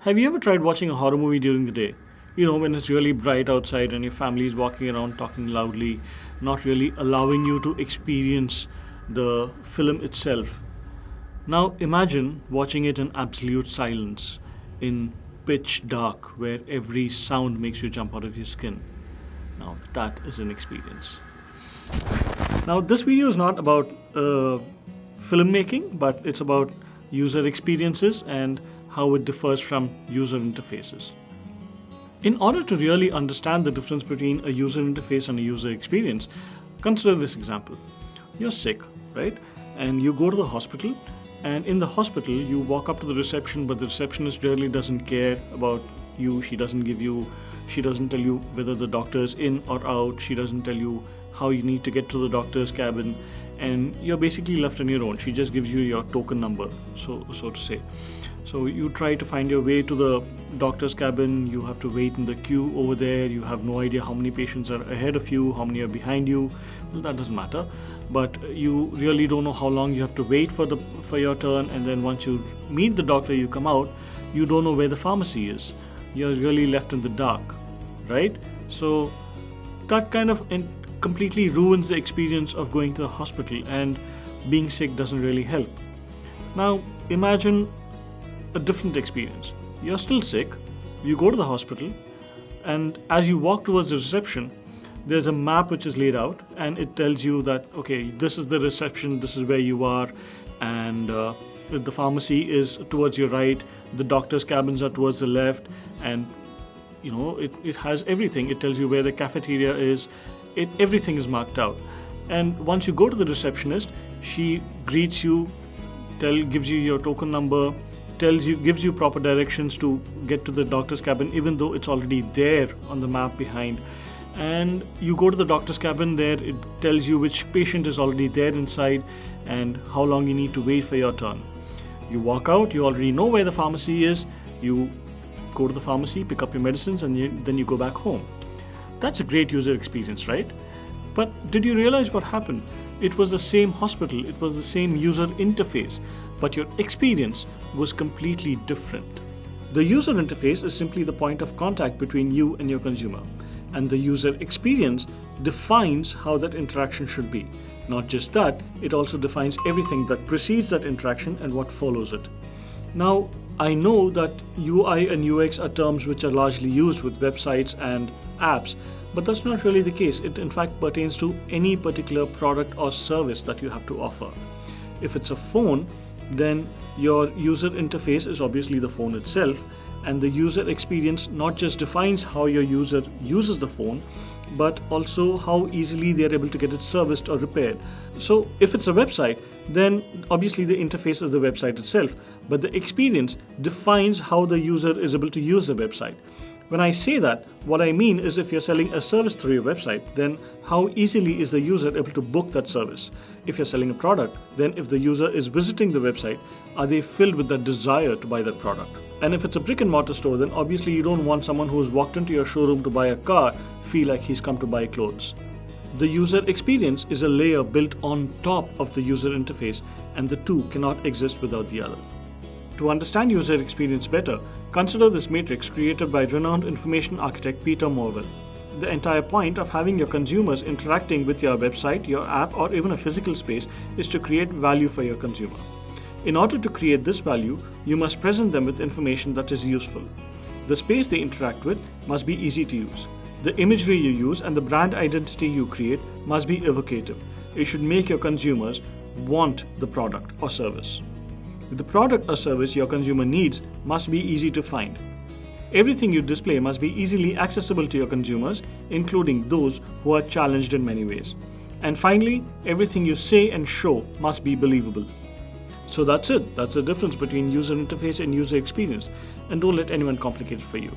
Have you ever tried watching a horror movie during the day? You know, when it's really bright outside and your family is walking around talking loudly, not really allowing you to experience the film itself. Now imagine watching it in absolute silence, in pitch dark, where every sound makes you jump out of your skin. Now that is an experience. Now, this video is not about filmmaking, but it's about user experiences and how it differs from user interfaces. In order to really understand the difference between a user interface and a user experience, consider this example. You're sick, right? And you go to the hospital, and in the hospital, you walk up to the reception, but the receptionist really doesn't care about you. She doesn't tell you whether the doctor is in or out. She doesn't tell you how you need to get to the doctor's cabin, and you're basically left on your own. She just gives you your token number, so to say. So you try to find your way to the doctor's cabin. You have to wait in the queue over there. You have no idea how many patients are ahead of you, how many are behind you. Well, that doesn't matter, but you really don't know how long you have to wait for your turn. And then once you meet the doctor, you come out. You don't know where the pharmacy is. You're really left in the dark, right? So that kind of completely ruins the experience of going to the hospital, and being sick doesn't really help. Now imagine a different experience. You're still sick, you go to the hospital, and as you walk towards the reception, there's a map which is laid out, and it tells you that, okay, this is the reception, this is where you are, and the pharmacy is towards your right, the doctor's cabins are towards the left, and you know, it has everything. It tells you where the cafeteria is. Everything is marked out. And once you go to the receptionist, she greets you, gives you your token number, gives you proper directions to get to the doctor's cabin, even though it's already there on the map behind. And you go to the doctor's cabin, there it tells you which patient is already there inside and how long you need to wait for your turn. You walk out, you already know where the pharmacy is, you go to the pharmacy, pick up your medicines, and then you go back home. That's a great user experience, right? But did you realize what happened? It was the same hospital, it was the same user interface, but your experience was completely different. The user interface is simply the point of contact between you and your consumer, and the user experience defines how that interaction should be. Not just that, it also defines everything that precedes that interaction and what follows it. Now, I know that UI and UX are terms which are largely used with websites and apps, but that's not really the case. It in fact pertains to any particular product or service that you have to offer. If it's a phone, then your user interface is obviously the phone itself, and the user experience not just defines how your user uses the phone, but also how easily they are able to get it serviced or repaired. So if it's a website, then obviously the interface is the website itself, but the experience defines how the user is able to use the website. When I say that, what I mean is if you're selling a service through your website, then how easily is the user able to book that service? If you're selling a product, then if the user is visiting the website, are they filled with that desire to buy that product? And if it's a brick and mortar store, then obviously you don't want someone who's walked into your showroom to buy a car feel like he's come to buy clothes. The user experience is a layer built on top of the user interface, and the two cannot exist without the other. To understand user experience better, consider this matrix created by renowned information architect Peter Morville. The entire point of having your consumers interacting with your website, your app, or even a physical space is to create value for your consumer. In order to create this value, you must present them with information that is useful. The space they interact with must be easy to use. The imagery you use and the brand identity you create must be evocative. It should make your consumers want the product or service. The product or service your consumer needs must be easy to find. Everything you display must be easily accessible to your consumers, including those who are challenged in many ways. And finally, everything you say and show must be believable. So that's it. That's the difference between user interface and user experience. And don't let anyone complicate it for you.